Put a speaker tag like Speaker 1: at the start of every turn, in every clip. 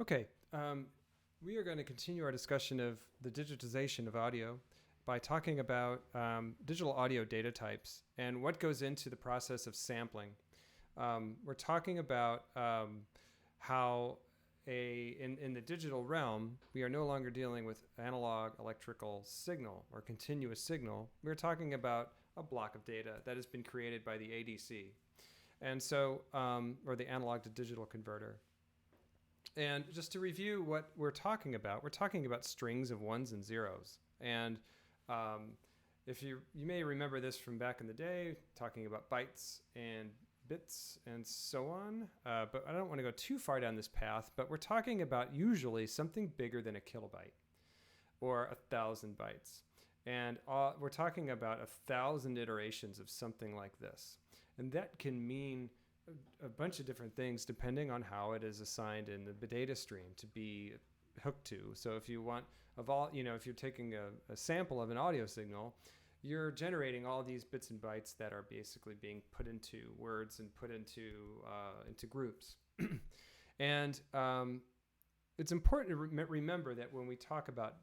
Speaker 1: Okay, we are going to continue our discussion of the digitization of audio by talking about digital audio data types and what goes into the process of sampling. We're talking about how in the digital realm, we are no longer dealing with analog electrical signal or continuous signal. We're talking about a block of data that has been created by the ADC. And so, or the analog to digital converter. And just to review what we're talking about strings of ones and zeros. And if you may remember this from back in the day, talking about bytes and bits and so on. But I don't want to go too far down this path. But we're talking about usually something bigger than a kilobyte or 1,000 bytes. And we're talking about 1,000 iterations of something like this. And that can mean a bunch of different things depending on how it is assigned in the data stream to be hooked to. So if you want if you're taking a sample of an audio signal, you're generating all these bits and bytes that are basically being put into words and put into groups. And it's important to remember that when we talk about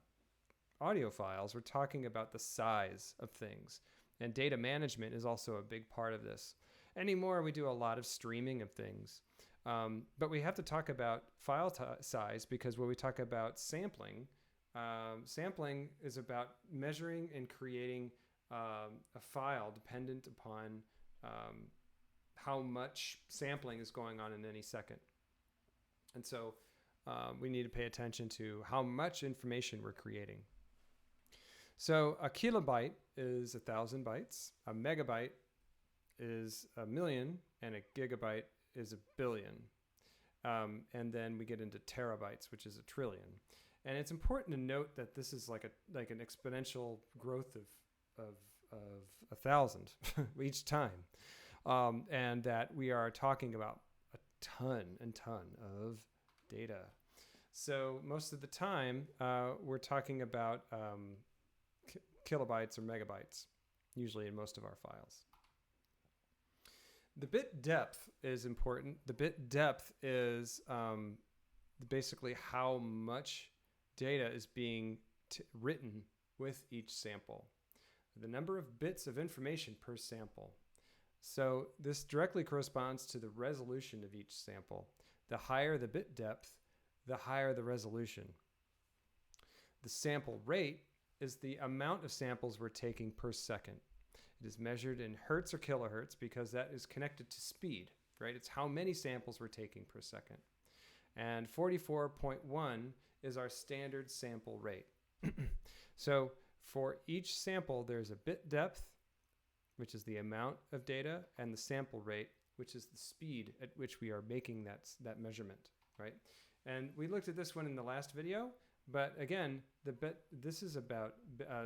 Speaker 1: audio files, we're talking about the size of things. And data management is also a big part of this. Anymore, we do a lot of streaming of things. But we have to talk about file size because when we talk about sampling, sampling is about measuring and creating a file dependent upon how much sampling is going on in any second. And so we need to pay attention to how much information we're creating. So a kilobyte is 1,000 bytes, a megabyte is 1,000,000, and a gigabyte is 1,000,000,000. And then we get into terabytes, which is 1,000,000,000,000. And it's important to note that this is like an exponential growth of 1,000 each time, and that we are talking about a ton and ton of data. So most of the time, we're talking about kilobytes or megabytes, usually in most of our files. The bit depth is important. The bit depth is basically how much data is being written with each sample. The number of bits of information per sample. So this directly corresponds to the resolution of each sample. The higher the bit depth, the higher the resolution. The sample rate is the amount of samples we're taking per second. It is measured in hertz or kilohertz because that is connected to speed, right? It's how many samples we're taking per second. And 44.1 is our standard sample rate. So for each sample, there's a bit depth, which is the amount of data, and the sample rate, which is the speed at which we are making that measurement, right? And we looked at this one in the last video. But again, this is about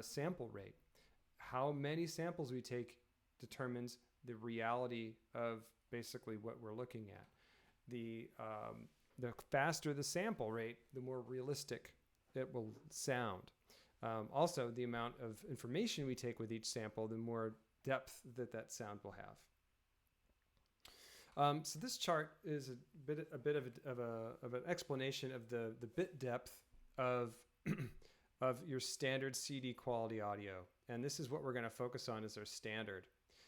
Speaker 1: sample rate. How many samples we take determines the reality of basically what we're looking at. The faster the sample rate, the more realistic it will sound. Also, the amount of information we take with each sample, the more depth that sound will have. So this chart is a bit of an explanation of the bit depth of your standard CD quality audio. And this is what we're going to focus on as our standard.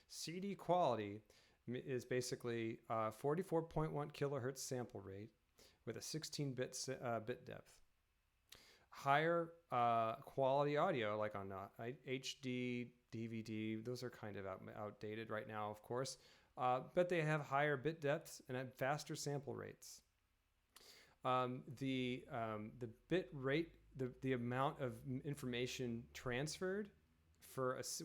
Speaker 1: CD quality is basically 44.1 kilohertz sample rate with a 16-bit bit depth. Higher quality audio, like on HD, DVD, those are kind of outdated right now, of course. But they have higher bit depths and faster sample rates. The bit rate, the amount of information transferred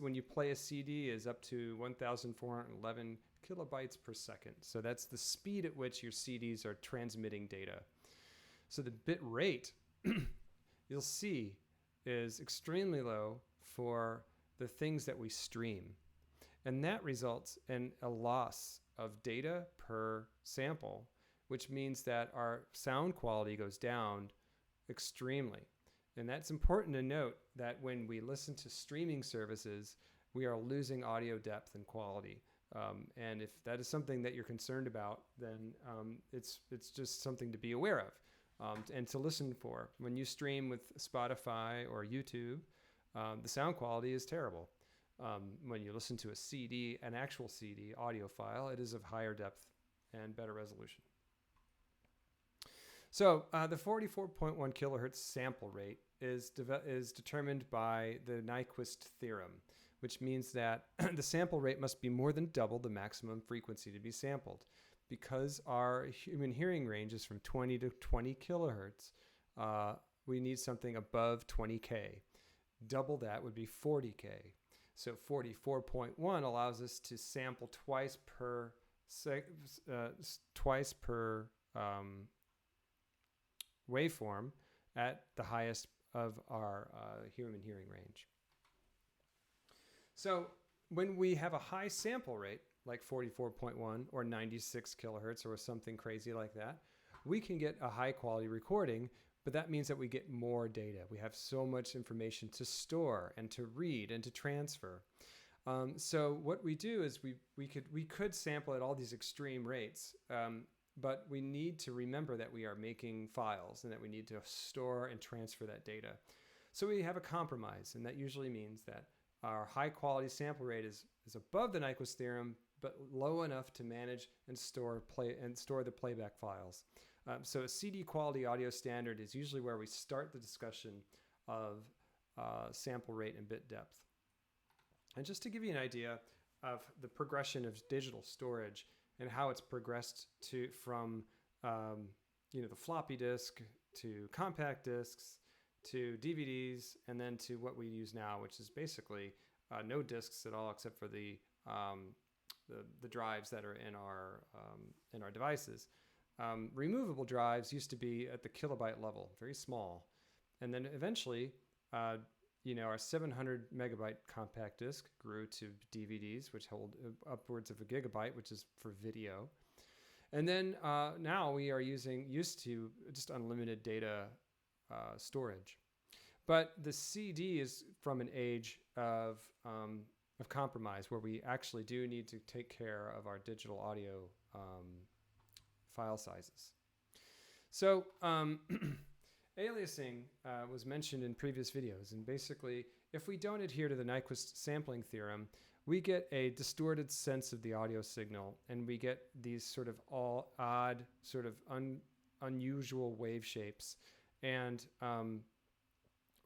Speaker 1: when you play a CD is up to 1,411 kilobytes per second. So that's the speed at which your CDs are transmitting data. So the bit rate, you'll see, is extremely low for the things that we stream. And that results in a loss of data per sample, which means that our sound quality goes down extremely. And that's important to note that when we listen to streaming services, we are losing audio depth and quality. And if that is something that you're concerned about, then it's just something to be aware of. and to listen for. When you stream with Spotify or YouTube, the sound quality is terrible. When you listen to a CD, an actual CD audio file, it is of higher depth and better resolution. So the 44.1 kilohertz sample rate is determined by the Nyquist theorem, which means that the sample rate must be more than double the maximum frequency to be sampled. Because our human hearing range is from 20 to 20 kilohertz, we need something above 20K. Double that would be 40K. So 44.1 allows us to sample twice per waveform at the highest of our human hearing range. So when we have a high sample rate, like 44.1 or 96 kilohertz or something crazy like that, we can get a high quality recording, but that means that we get more data. We have so much information to store and to read and to transfer. So what we do is we could sample at all these extreme rates, but we need to remember that we are making files and that we need to store and transfer that data. So we have a compromise, and that usually means that our high quality sample rate is above the Nyquist theorem, but low enough to manage and store the playback files. So a CD quality audio standard is usually where we start the discussion of sample rate and bit depth. And just to give you an idea of the progression of digital storage and how it's progressed from the floppy disk to compact disks to DVDs, and then to what we use now, which is basically no disks at all except for the drives that are in our devices. Removable drives used to be at the kilobyte level, very small, and then eventually, our 700 megabyte compact disc grew to DVDs, which hold upwards of a gigabyte, which is for video, and then now we are used to just unlimited data storage. But the CD is from an age of compromise, where we actually do need to take care of our digital audio file sizes. So aliasing was mentioned in previous videos, and basically if we don't adhere to the Nyquist sampling theorem, we get a distorted sense of the audio signal, and we get these sort of all odd, sort of unusual wave shapes, and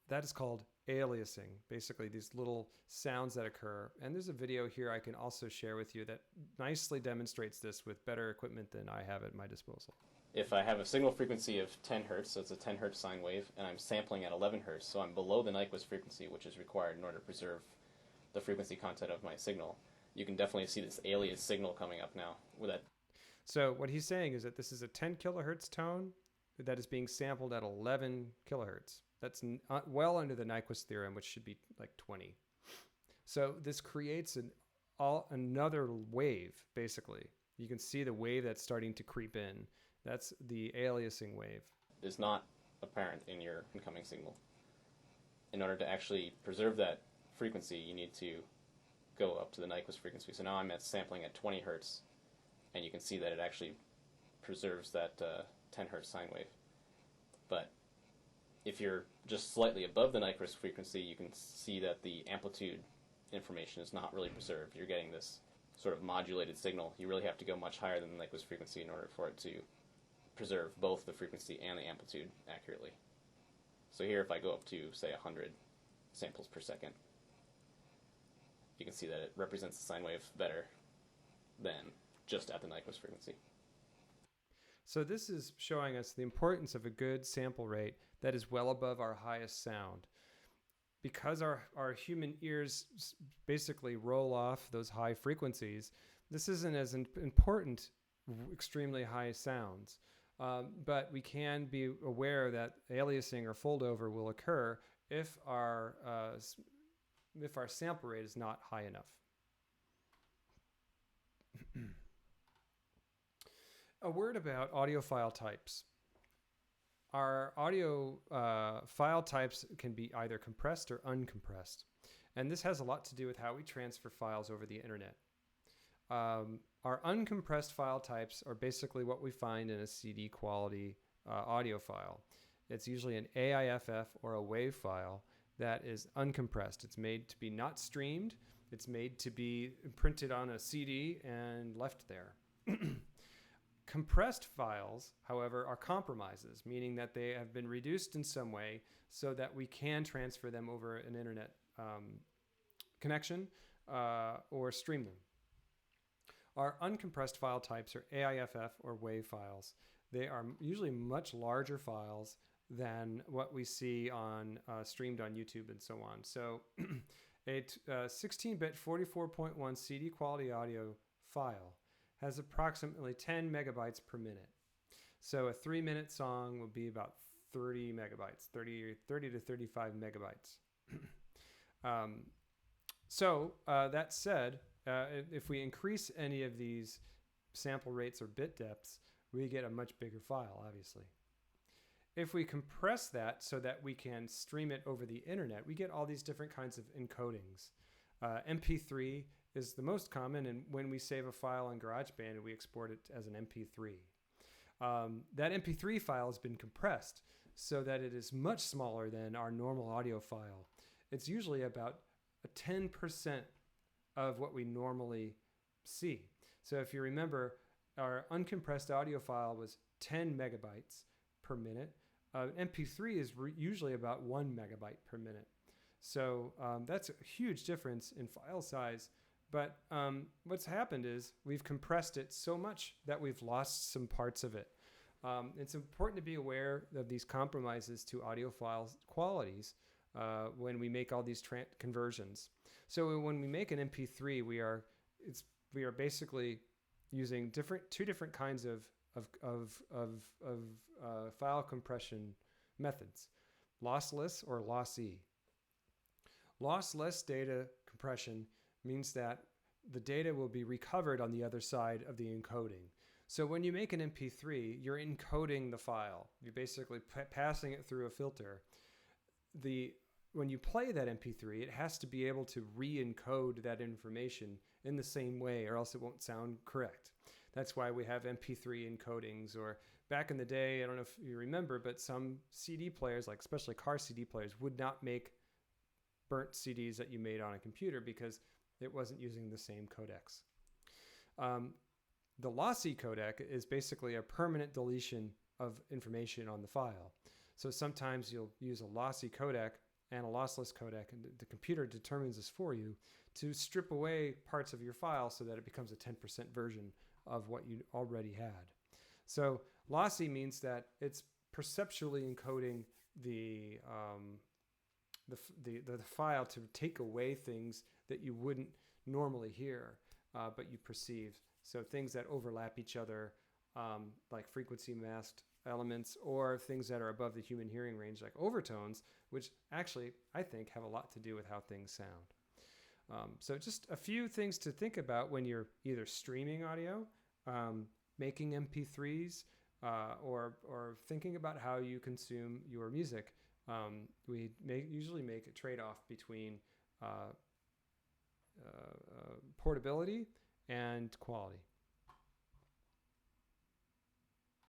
Speaker 1: that is called aliasing, basically these little sounds that occur. And there's a video here I can also share with you that nicely demonstrates this with better equipment than I have at my disposal.
Speaker 2: If I have a signal frequency of 10 hertz, so it's a 10 hertz sine wave, and I'm sampling at 11 hertz, so I'm below the Nyquist frequency, which is required in order to preserve the frequency content of my signal, you can definitely see this alias signal coming up now with that.
Speaker 1: So what he's saying is that this is a 10 kilohertz tone that is being sampled at 11 kilohertz. That's well under the Nyquist theorem, which should be like 20. So this creates another wave, basically. You can see the wave that's starting to creep in. That's the aliasing wave.
Speaker 2: It's not apparent in your incoming signal. In order to actually preserve that frequency, you need to go up to the Nyquist frequency. So now I'm sampling at 20 hertz, and you can see that it actually preserves that 10 hertz sine wave. But if you're just slightly above the Nyquist frequency, you can see that the amplitude information is not really preserved. You're getting this sort of modulated signal. You really have to go much higher than the Nyquist frequency in order for it to preserve both the frequency and the amplitude accurately. So here, if I go up to, say, 100 samples per second, you can see that it represents the sine wave better than just at the Nyquist frequency.
Speaker 1: So this is showing us the importance of a good sample rate that is well above our highest sound. Because our human ears basically roll off those high frequencies, this isn't as important extremely high sounds. But we can be aware that aliasing or foldover will occur if our sample rate is not high enough. A word about audiophile types. Our audio file types can be either compressed or uncompressed. And this has a lot to do with how we transfer files over the internet. Our uncompressed file types are basically what we find in a CD quality audio file. It's usually an AIFF or a WAV file that is uncompressed. It's made to be not streamed. It's made to be printed on a CD and left there. Compressed files, however, are compromises, meaning that they have been reduced in some way so that we can transfer them over an internet connection or stream them. Our uncompressed file types are AIFF or WAV files. They are usually much larger files than what we see on streamed on YouTube and so on. So a 16-bit 44.1 CD quality audio file has approximately 10 megabytes per minute. So a 3-minute song would be about 30 megabytes, 30 to 35 megabytes. That said, if we increase any of these sample rates or bit depths, we get a much bigger file, obviously. If we compress that so that we can stream it over the internet, we get all these different kinds of encodings. MP3 is the most common, and when we save a file on GarageBand, we export it as an MP3. That MP3 file has been compressed so that it is much smaller than our normal audio file. It's usually about 10% of what we normally see. So if you remember, our uncompressed audio file was 10 megabytes per minute. MP3 is usually about 1 megabyte per minute. So that's a huge difference in file size. But what's happened is we've compressed it so much that we've lost some parts of it. It's important to be aware of these compromises to audio file qualities when we make all these conversions. So when we make an MP3, we are basically using two different kinds of file compression methods: lossless or lossy. Lossless data compression means that the data will be recovered on the other side of the encoding. So when you make an MP3, you're encoding the file. You're basically passing it through a filter. When you play that MP3, it has to be able to re-encode that information in the same way, or else it won't sound correct. That's why we have MP3 encodings. Or back in the day, I don't know if you remember, but some CD players, like especially car CD players, would not make burnt CDs that you made on a computer because it wasn't using the same codecs. The lossy codec is basically a permanent deletion of information on the file. So sometimes you'll use a lossy codec and a lossless codec, and the computer determines this for you to strip away parts of your file so that it becomes a 10% version of what you already had. So lossy means that it's perceptually encoding the file to take away things that you wouldn't normally hear, but you perceive. So things that overlap each other, like frequency masked elements, or things that are above the human hearing range, like overtones, which actually I think have a lot to do with how things sound. So just a few things to think about when you're either streaming audio, making MP3s, or thinking about how you consume your music. We usually make a trade-off between portability and quality.